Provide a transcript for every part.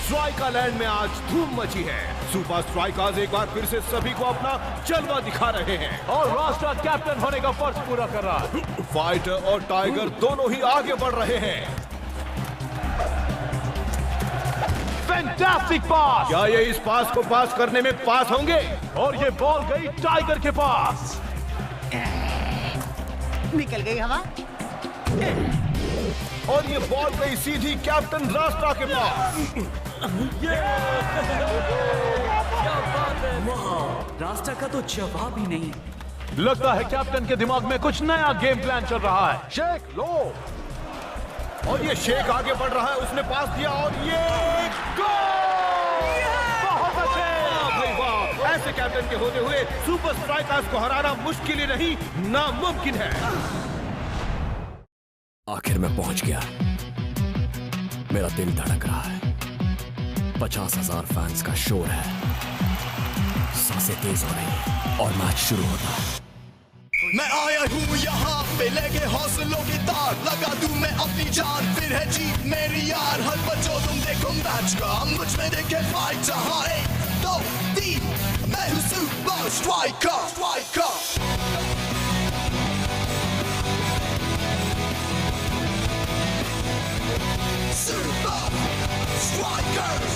स्ट्राइका land में आज धूम मची है। सुपर स्ट्राइकर्स एक बार फिर से सभी को अपना जलवा दिखा रहे हैं और रास्ता कैप्टन होने का फर्ज पूरा कर रहा है। फाइटर और टाइगर दोनों ही आगे बढ़ रहे हैं। फैंटास्टिक पास! क्या ये इस पास को पास करने में पास होंगे? और ये बॉल गई टाइगर के पास। निकल गई हवा और ये बॉल गई सीधी कैप्टन रास्ता के पास। रास्ता का तो जवाब ही नहीं। लगता है कैप्टन के दिमाग में कुछ नया गेम प्लान चल रहा है। शेख लो। और ये शेख आगे बढ़ रहा है, उसने पास दिया और ये गोल! बहुत अच्छे! भाई वाह! ऐसे कैप्टन के होते हुए सुपर स्ट्राइकर्स को हराना मुश्किल ही नहीं, नामुमकिन है। आखिर मैं पहुंच गया। मेरा दिल धड़क रहा है। 50,000 फैंस का शोर है। सांसें तेज हो रही हैं और मैच शुरू होता है। मैं आया हूँ यहाँ पे लेके हौसलों की तार, लगा दूं मैं अपनी जान, फिर है जीत मेरी यार। हर बच्चों तुम देखो मैच का, मुझ में देखे फाइट जहाँ 1, 2, 3, मैं हूँ super striker. Super Strikers!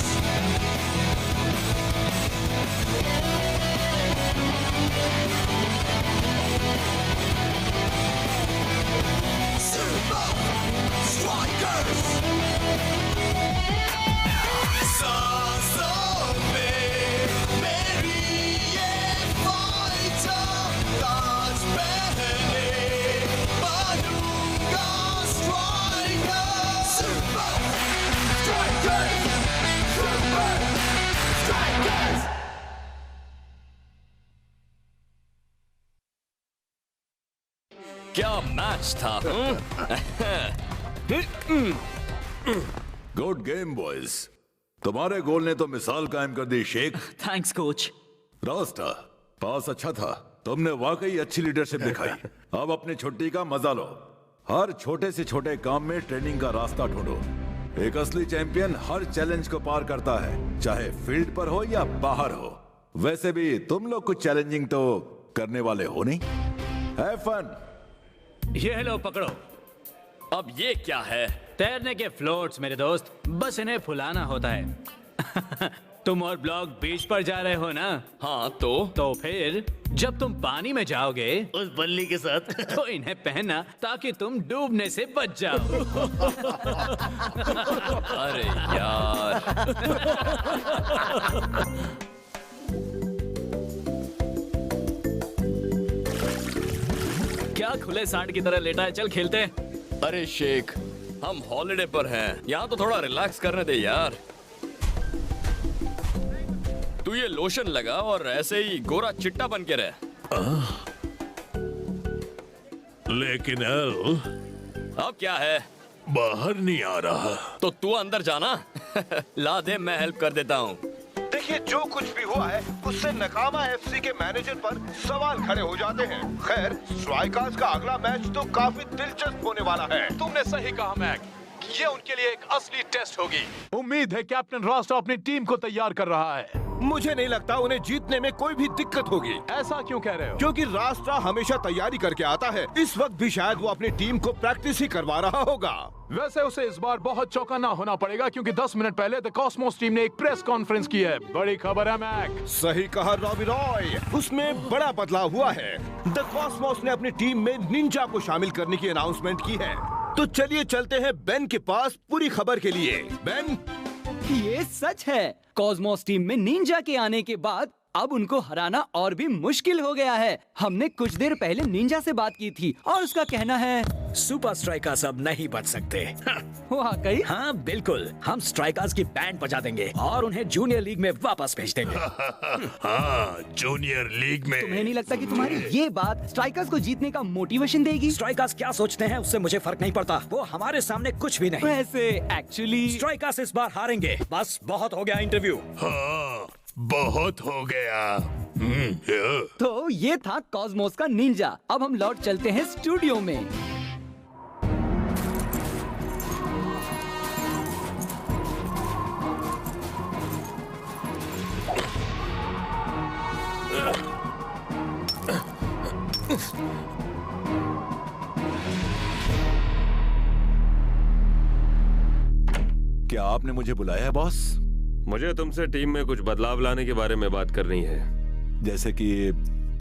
Super Strikers! सांसों में मेरी ये फाइटर, ताज पहने बनूंगा striker. Super Strikers! Super Strikers! क्या मैच था? Good game boys. तुम्हारे गोल ने तो मिसाल कायम कर दी शेख। Thanks coach. रास्ता पास अच्छा था, तुमने वाकई अच्छी लीडरशिप दिखाई। अब अपनी छुट्टी का मजा लो। हर छोटे से छोटे काम में ट्रेनिंग का रास्ता ढूंढो। एक असली चैंपियन हर चैलेंज को पार करता है, चाहे फील्ड पर हो या बाहर हो। वैसे भी तुम लोग कुछ चैलेंजिंग तो करने वाले हो नहीं। Have fun. ये लो पकड़ो। अब ये क्या है? तैरने के फ्लोट्स मेरे दोस्त, बस इन्हें फुलाना होता है। तुम और ब्लॉक बीच पर जा रहे हो ना? हाँ तो फिर जब तुम पानी में जाओगे उस बल्ली के साथ तो इन्हें पहनना ताकि तुम डूबने से बच जाओ। अरे यार। क्या खुले सांड की तरह लेटा है? चल खेलते हैं। अरे शेख, हम हॉलिडे पर हैं, यहाँ तो थोड़ा रिलैक्स करने दे यार। तू ये लोशन लगा और ऐसे ही गोरा चिट्टा बन के रह। लेकिन एल, अब क्या है? बाहर नहीं आ रहा। तो तू अंदर जाना। ला दे, मैं हेल्प कर देता हूँ। देखिए जो कुछ भी हुआ है उससे नकामा एफसी के मैनेजर पर सवाल खड़े हो जाते हैं। खैर, स्ट्राइकर्स का अगला मैच तो काफी दिलचस्प होने वाला है। तुमने सही कहा मैक, ये उनके लिए एक असली टेस्ट होगी। उम्मीद है कैप्टन रास्ता अपनी टीम को तैयार कर रहा है। मुझे नहीं लगता उन्हें जीतने में कोई भी दिक्कत होगी। ऐसा क्यों कह रहे हो? क्योंकि रास्ता हमेशा तैयारी करके आता है। इस वक्त भी शायद वो अपनी टीम को प्रैक्टिस ही करवा रहा होगा। वैसे उसे इस बार बहुत चौकन्ना होना पड़ेगा क्योंकि 10 मिनट पहले द कॉस्मोस टीम ने एक प्रेस कॉन्फ्रेंस की है। बड़ी खबर है मैक। सही कहा रॉबी रॉय, उसमें बड़ा बदलाव हुआ है। द कॉस्मोस ने अपनी टीम में निंजा को शामिल करने की अनाउंसमेंट की है। तो चलिए चलते हैं बेन के पास पूरी खबर के लिए। बेन, ये सच है। कॉस्मोस टीम में निंजा के आने के बाद अब उनको हराना और भी मुश्किल हो गया है। हमने कुछ देर पहले निंजा से बात की थी और उसका कहना है सुपर स्ट्राइकर्स अब नहीं बच सकते। वाकई? हाँ बिल्कुल, हम स्ट्राइकर्स की बैंड बजा देंगे और उन्हें जूनियर लीग में वापस भेज देंगे। हाँ, जूनियर लीग में। तुम्हें नहीं लगता कि तुम्हारी ये बात स्ट्राइकर्स को जीतने का मोटिवेशन देगी? स्ट्राइकर्स क्या सोचते हैं उससे मुझे फर्क नहीं पड़ता, वो हमारे सामने कुछ भी नहीं। वैसे एक्चुअली स्ट्राइकर्स इस बार हारेंगे। बस बहुत हो गया इंटरव्यू। हाँ, बहुत हो गया। तो ये था कॉस्मोस का निंजा। अब हम लौट चलते हैं स्टूडियो में। क्या आपने मुझे बुलाया है बॉस? मुझे तुमसे टीम में कुछ बदलाव लाने के बारे में बात करनी है। जैसे कि?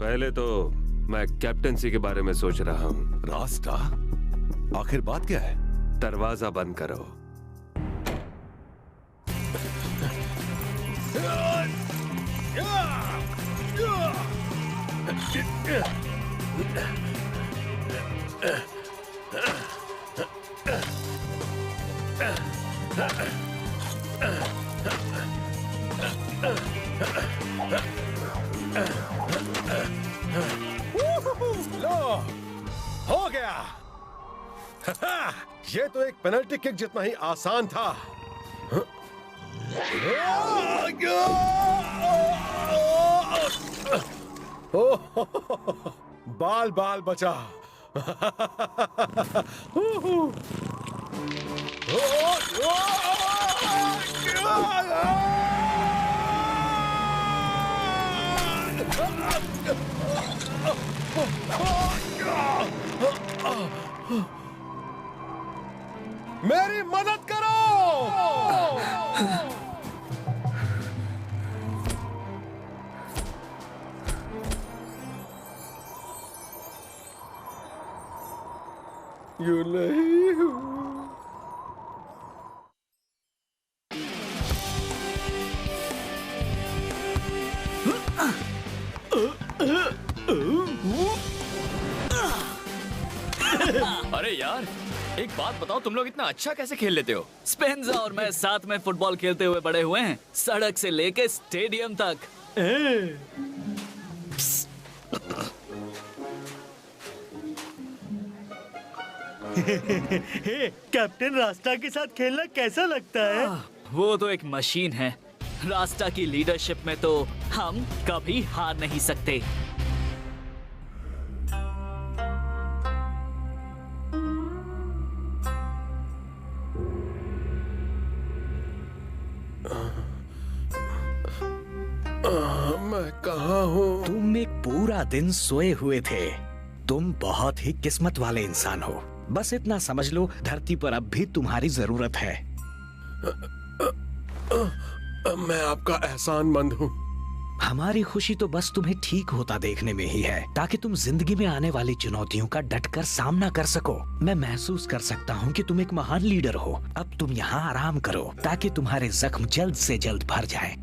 पहले तो मैं कैप्टनसी के बारे में सोच रहा हूँ। रास्ता? आखिर बात क्या है? दरवाजा बंद करो। लो, हो गया। ये तो एक पेनल्टी किक जितना ही आसान था। बाल बाल बचा। मेरी मदद करो। यूं नहीं हूं। अरे यार, एक बात बताओ, तुम लोग इतना अच्छा कैसे खेल लेते हो? स्पेंजा और मैं साथ में फुटबॉल खेलते हुए बड़े हुए हैं, सड़क से लेके स्टेडियम तक। कैप्टन रास्ता के साथ खेलना कैसा लगता है? वो तो एक मशीन है। रास्ता की लीडरशिप में तो हम कभी हार नहीं सकते। मैं कहाँ हूँ? तुम एक पूरा दिन सोए हुए थे। तुम बहुत ही किस्मत वाले इंसान हो। बस इतना समझ लो, धरती पर अब भी तुम्हारी जरूरत है। मैं आपका एहसानमंद हूँ। हमारी खुशी तो बस तुम्हें ठीक होता देखने में ही है, ताकि तुम जिंदगी में आने वाली चुनौतियों का डटकर सामना कर सको। मैं महसूस कर सकता हूँ कि तुम एक महान लीडर हो। अब तुम यहाँ आराम करो, ताकि तुम्हारे जख्म जल्द से जल्द भर जाएं।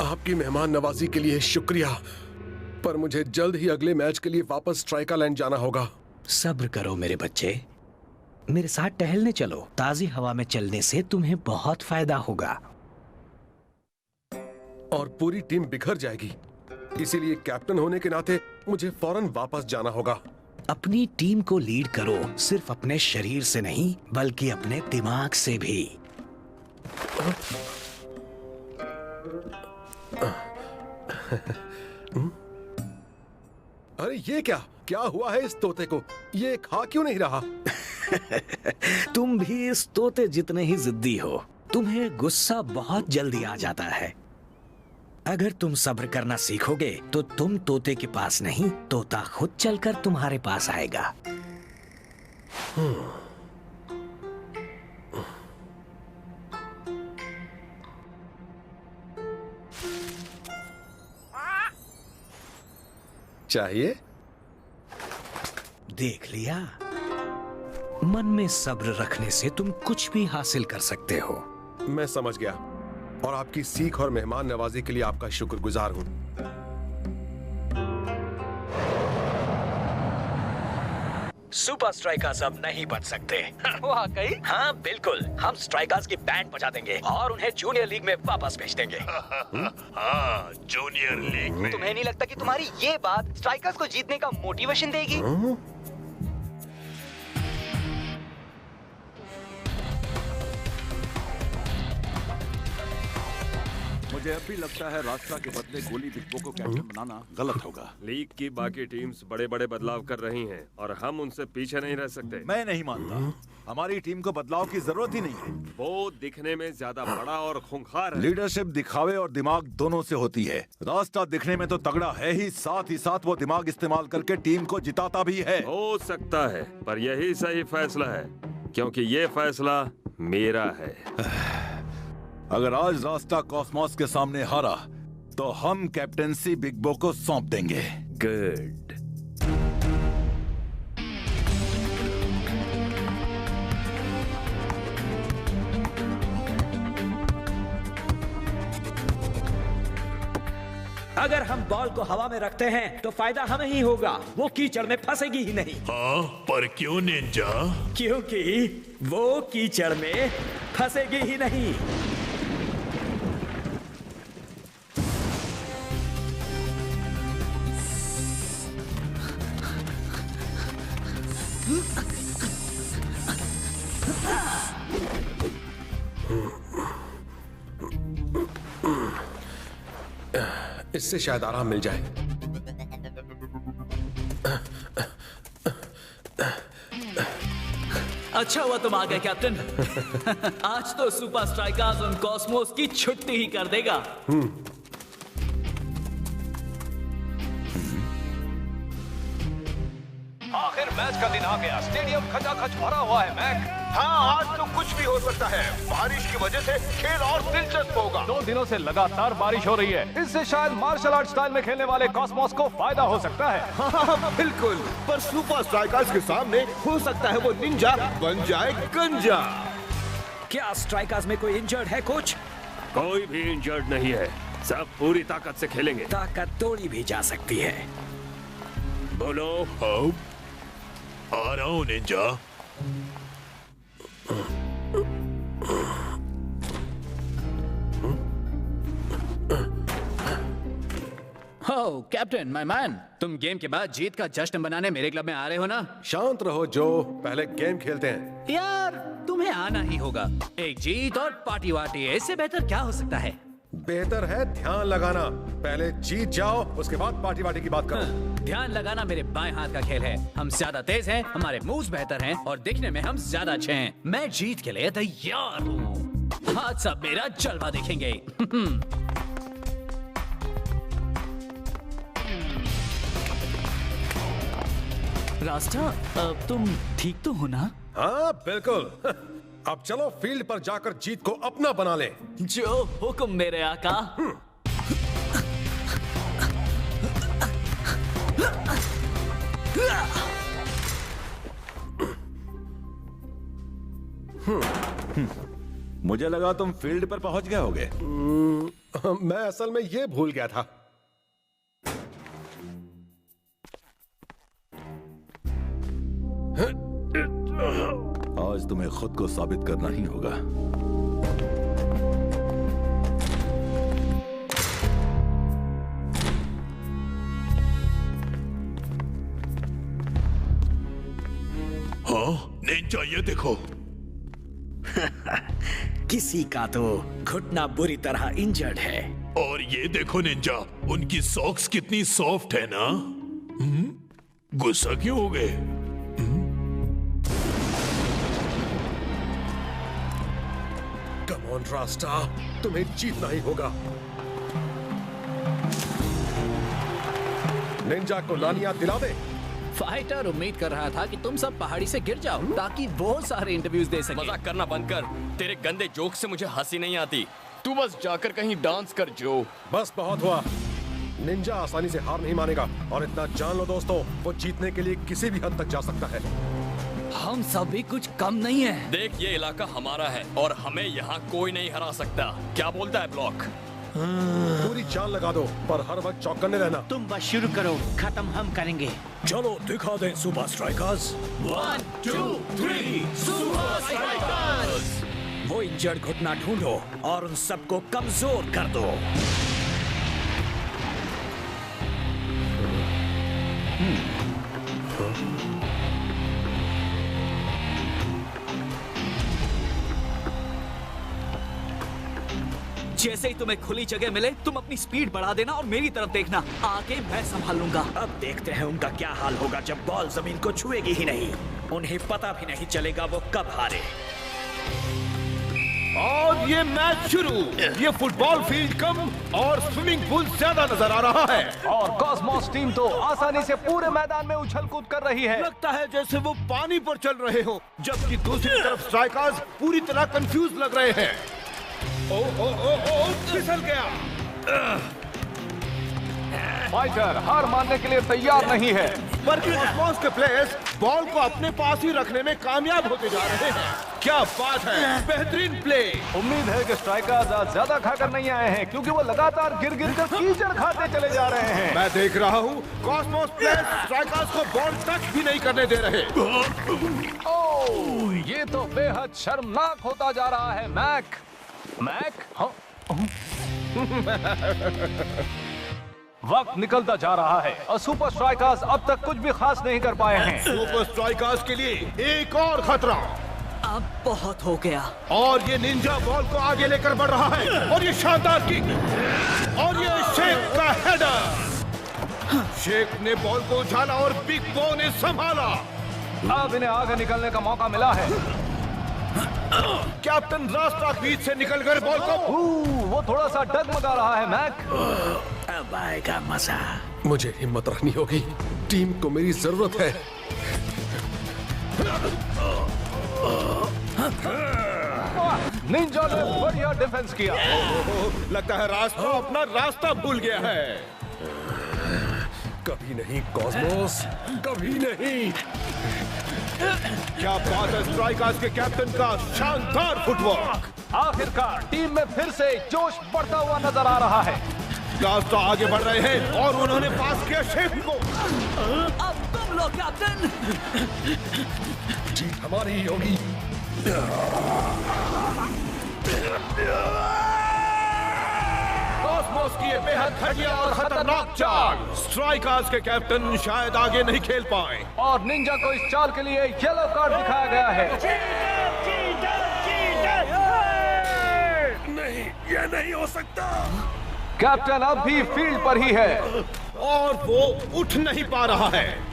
आपकी मेहमान नवाजी के लिए शुक्रिया, पर मुझे जल्द ही अगले मैच के लिए वापस स्ट्राइकालैंड जाना होगा। सब्र करो मेरे बच्चे, मेरे साथ टहलने चलो। ताजी हवा में चलने से तुम्हें बहुत फायदा होगा। और पूरी टीम बिखर जाएगी, इसीलिए कैप्टन होने के नाते मुझे फौरन वापस जाना होगा। अपनी टीम को लीड करो, सिर्फ अपने शरीर से नहीं, बल्कि अपने दिमाग से भी। अरे ये क्या हुआ है इस तोते को? ये खा क्यों नहीं रहा? तुम भी इस तोते जितने ही जिद्दी हो। तुम्हें गुस्सा बहुत जल्दी आ जाता है। अगर तुम सब्र करना सीखोगे तो तुम तोते के पास नहीं, तोता खुद चलकर तुम्हारे पास आएगा। चाहिए? देख लिया, मन में सब्र रखने से तुम कुछ भी हासिल कर सकते हो। मैं समझ गया, और आपकी सीख और मेहमान नवाजी के लिए आपका शुक्रगुजार हूं। सुपर स्ट्राइकर्स अब नहीं बन सकते। वाकई? हाँ बिल्कुल, हम स्ट्राइकर्स की बैंड बजा देंगे और उन्हें जूनियर लीग में वापस भेज देंगे। हाँ, जूनियर लीग में। तुम्हें नहीं लगता कि तुम्हारी ये बात स्ट्राइकर्स को जीतने का मोटिवेशन देगी? मुझे अब भी लगता है रास्ता के बदले गोली बिस्बो को कैप्टन बनाना गलत होगा। लीग की बाकी टीम्स बड़े बड़े बदलाव कर रही हैं और हम उनसे पीछे नहीं रह सकते। मैं नहीं मानता, हमारी टीम को बदलाव की जरूरत ही नहीं है। वो दिखने में ज्यादा बड़ा और खूंखार है। लीडरशिप दिखावे और दिमाग दोनों से होती है। रास्ता दिखने में तो तगड़ा है ही साथ वो दिमाग इस्तेमाल करके टीम को जिताता भी है। हो सकता है, पर यही सही फैसला है, क्योंकि ये फैसला मेरा है। अगर आज रास्ता कॉस्मोस के सामने हारा तो हम कैप्टेंसी बिग बो को सौंप देंगे। गुड। अगर हम बॉल को हवा में रखते हैं तो फायदा हमें ही होगा, वो कीचड़ में फंसेगी ही नहीं। हाँ, पर क्यों निंजा? क्योंकि वो कीचड़ में फंसेगी ही नहीं। इससे शायद आराम मिल जाए। अच्छा हुआ तुम आ गए कैप्टन। आज तो सुपर स्ट्राइकर्स उन कॉस्मोस की छुट्टी ही कर देगा। आखिर मैच का दिन आ गया। स्टेडियम खचाखच भरा हुआ है मैक। हाँ, आज तो कुछ भी हो सकता है। बारिश की वजह से खेल और दिलचस्प होगा। 2 दिनों से लगातार बारिश हो रही है। इससे शायद मार्शल आर्ट स्टाइल में खेलने वाले कॉस्मोस को फायदा हो सकता है। हाँ, बिल्कुल। पर सुपर स्ट्राइकर्स के सामने हो सकता है वो निंजा बन जाए गंजा। क्या स्ट्राइकर्स में कोई इंजर्ड है कोच? कोई भी इंजर्ड नहीं है, सब पूरी ताकत से खेलेंगे। ताकत तोड़ी भी जा सकती है। बोलो। आ रहा हूँ निंजा। हो कैप्टन माय मैन, तुम गेम के बाद जीत का जश्न मनाने मेरे क्लब में आ रहे हो ना? शांत रहो जो, पहले गेम खेलते हैं। यार तुम्हें आना ही होगा। एक जीत और पार्टी वार्टी, इससे बेहतर क्या हो सकता है? बेहतर है ध्यान लगाना। पहले जीत जाओ, उसके बाद पार्टी वार्टी की बात करो। ध्यान लगाना मेरे बाएं हाथ का खेल है। हम ज्यादा तेज हैं, हमारे मूव्स बेहतर हैं और दिखने में हम ज्यादा अच्छे हैं। मैं जीत के लिए तैयार हूँ। आज सब मेरा जलवा देखेंगे। रास्ता, तुम ठीक तो हो ना? हाँ बिल्कुल। अब चलो फील्ड पर जाकर जीत को अपना बना ले। जो हुक्म मेरे आका। मुझे लगा तुम फील्ड पर पहुंच गए होगे। मैं असल में ये भूल गया था। आज तुम्हें खुद को साबित करना ही होगा। हाँ निंजा, ये देखो। किसी का तो घुटना बुरी तरह इंजर्ड है। और ये देखो निंजा, उनकी सॉक्स कितनी सॉफ्ट है ना। गुस्सा क्यों हो गए? कम ऑन रास्ता, तुम्हें जीतना ही होगा। निंजा को लानिया दिला दे। फाइटर उम्मीद कर रहा था कि तुम सब पहाड़ी से गिर जाओ ताकि वो सारे इंटरव्यूज दे सके। मजाक करना बंद कर। तेरे गंदे जोक से मुझे हंसी नहीं आती। तू बस जाकर कहीं डांस कर जो। बस बहुत हुआ। निंजा आसानी से हार नहीं मानेगा और इतना जान लो दोस्तों, वो जीतने के लिए किसी भी हद तक जा सकता है। हम सब भी कुछ कम नहीं है। देख, ये इलाका हमारा है और हमें यहाँ कोई नहीं हरा सकता। क्या बोलता है ब्लॉक? पूरी जान लगा दो, पर हर वक्त चौकन्ने रहना। तुम बस शुरू करो, खत्म हम करेंगे। चलो दिखा दें सुपर स्ट्राइकर्स। 1 2 3 super strikers. वो इंजर्ड घुटना ढूंढो और उन सबको कमजोर कर दो। जैसे ही तुम्हें खुली जगह मिले तुम अपनी स्पीड बढ़ा देना और मेरी तरफ देखना। आगे मैं संभाल लूंगा। अब देखते हैं उनका क्या हाल होगा जब बॉल जमीन को छुएगी ही नहीं। उन्हें पता भी नहीं चलेगा वो कब हारे। और ये मैच शुरू। ये फुटबॉल फील्ड कम और स्विमिंग पूल ज्यादा नजर आ रहा है। और कॉस्मोस टीम तो आसानी से पूरे मैदान में उछल कूद कर रही है। लगता है जैसे वो पानी पर चल रहे हो, जबकि दूसरी तरफ स्ट्राइकर्स पूरी तरह कंफ्यूज लग रहे हैं। फिसल गया। फाइटर हार मानने के लिए तैयार नहीं है, पर कॉस्मोस के प्लेयर्स बॉल को अपने पास ही रखने में कामयाब होते जा रहे हैं। क्या बात है, बेहतरीन प्ले। उम्मीद है कि स्ट्राइकर्स आज ज्यादा खाकर नहीं आए हैं, क्योंकि वो लगातार गिर गिर कर कीचड़ खाते चले जा रहे हैं। मैं देख रहा हूँ कॉस्मोस प्लेयर्स स्ट्राइकर्स को बॉल टच भी नहीं करने दे रहे। ओह, ये तो बेहद शर्मनाक होता जा रहा है। मैक हाँ? वक्त निकलता जा रहा है और सुपर स्ट्राइकर्स अब तक कुछ भी खास नहीं कर पाए हैं। सुपर स्ट्राइकर्स के लिए एक और खतरा। अब बहुत हो गया। और ये निंजा बॉल को आगे लेकर बढ़ रहा है, और ये शानदार किक, और ये शेख का हेडर। शेख ने बॉल को उछाला और बिग बो ने संभाला। अब इन्हें आगे निकलने का मौका मिला है। कैप्टन रास्ता बीच से निकलकर बॉल को वो थोड़ा सा डगमगा रहा है। मैक अब आएगा मजा। मुझे हिम्मत रखनी होगी, टीम को मेरी जरूरत है। निंजा ने बढ़िया डिफेंस किया। लगता है रास्ता अपना रास्ता भूल गया है। कभी नहीं कॉस्मोस, कभी नहीं। क्या बात है, स्ट्राइकर्स के कैप्टन का शानदार फुटवर्क। आखिरकार टीम में फिर से जोश बढ़ता हुआ नजर आ रहा है। रास्ता आगे बढ़ रहे हैं और उन्होंने पास किया शेख को। अब तुम लोग कैप्टन। जीत हमारी ही होगी। कॉस्मोस की ये बेहद घटिया और खतरनाक चाल। स्ट्राइकर्स के कैप्टन शायद आगे नहीं खेल पाए, और निंजा को इस चाल के लिए येलो कार्ड दिखाया गया है। नहीं, ये नहीं हो सकता। कैप्टन अब भी फील्ड पर ही है और वो उठ नहीं पा रहा है।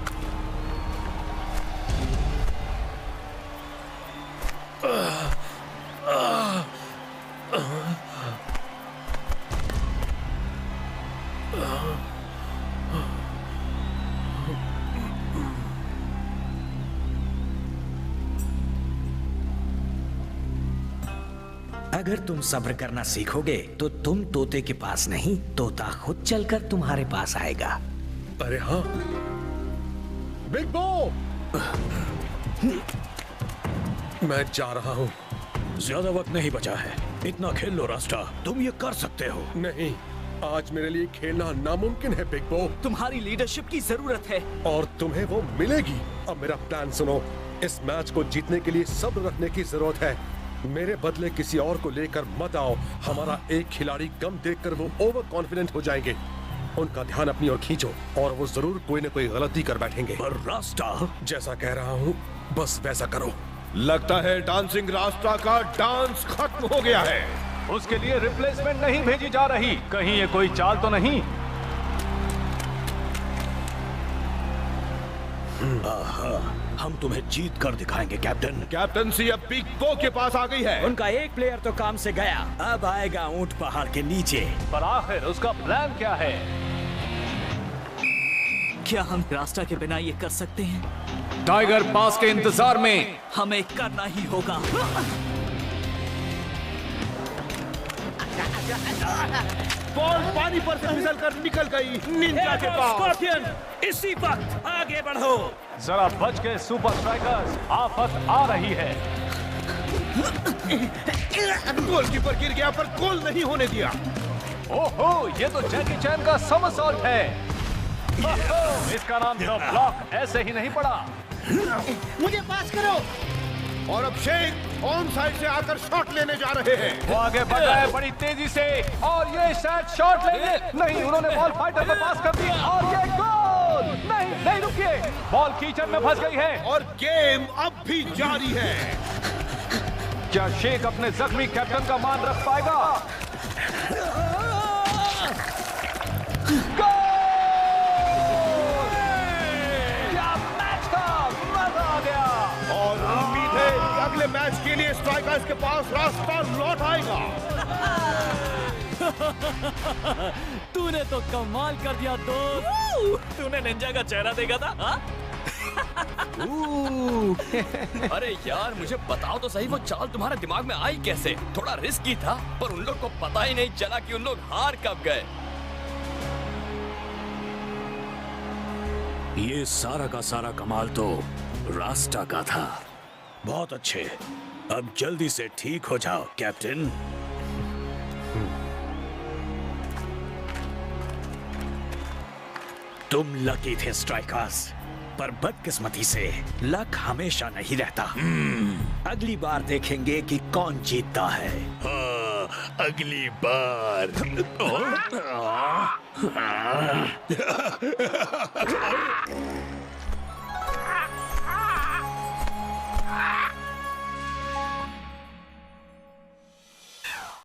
अगर तुम सब्र करना सीखोगे तो तुम तोते के पास नहीं, तोता खुद चलकर तुम्हारे पास आएगा। अरे हाँ, बिग बो, मैं जा रहा हूँ। ज्यादा वक्त नहीं बचा है, इतना खेल लो रास्ता, तुम ये कर सकते हो। नहीं, आज मेरे लिए खेलना नामुमकिन है बिग बो। तुम्हारी लीडरशिप की जरूरत है और तुम्हें वो मिलेगी। अब मेरा प्लान सुनो, इस मैच को जीतने के लिए सब्र रखने की जरूरत है। मेरे बदले किसी और को लेकर मत आओ। हमारा एक खिलाड़ी कम देखकर वो ओवर कॉन्फिडेंट हो जाएंगे। उनका ध्यान अपनी ओर खींचो और वो जरूर कोई न कोई गलती कर बैठेंगे। पर रास्ता, जैसा कह रहा हूँ बस वैसा करो। लगता है डांसिंग रास्ता का डांस खत्म हो गया है। उसके लिए रिप्लेसमेंट नहीं भेजी जा रही। कहीं ये कोई चाल तो नहीं? हम तुम्हें जीत कर दिखाएंगे कैप्टन। कैप्टनसी अब बिग बो के पास आ गई है। उनका एक प्लेयर तो काम से गया, अब आएगा ऊंट पहाड़ के नीचे। पर आखिर उसका प्लान क्या है? क्या हम रास्ता के बिना ये कर सकते हैं? टाइगर पास के इंतजार में हमें करना ही होगा। बॉल पानी पर से फिसल कर निकल गई निंजा के पास। स्कॉर्पियन, इसी वक्त आगे बढ़ो। जरा बच के सुपर स्ट्राइकर्स, आफत आ रही है। गोलकीपर गिर गया पर गोल नहीं होने दिया। ओहो, ये तो जैकी चैन का समरसॉल्ट है। इसका नाम तो ब्लॉक ऐसे ही नहीं पड़ा। मुझे पास करो। और अब शेख ऑन साइड से आकर शॉट लेने जा रहे हैं। वो आगे बढ़ रहा है बड़ी तेजी से, और ये शायद शॉट लेंगे। नहीं, उन्होंने बॉल फाइटर को पास कर दी और ये गोल। नहीं नहीं, रुकिए, बॉल कीचड़ में फंस गई है और गेम अब भी जारी है। क्या शेख अपने जख्मी कैप्टन का मान रख पाएगा? गोल! क्या मैच था, मजा आ गया। और उम्मीद है कि अगले मैच के लिए स्ट्राइकर्स के पास रास्ता लौट आएगा। तूने तो कमाल कर दिया दोस्त। तूने निंजा का चेहरा देखा था? अरे यार मुझे बताओ तो सही, वो चाल तुम्हारे दिमाग में आई कैसे? थोड़ा रिस्की था, पर उन लोग को पता ही नहीं चला कि उन लोग हार कब गए। ये सारा का सारा कमाल तो रास्ता का था। बहुत अच्छे, अब जल्दी से ठीक हो जाओ कैप्टन। तुम लकी थे स्ट्राइकर्स, पर बदकिस्मती से लक हमेशा नहीं रहता। अगली बार देखेंगे कि कौन जीतता है। हाँ, अगली बार।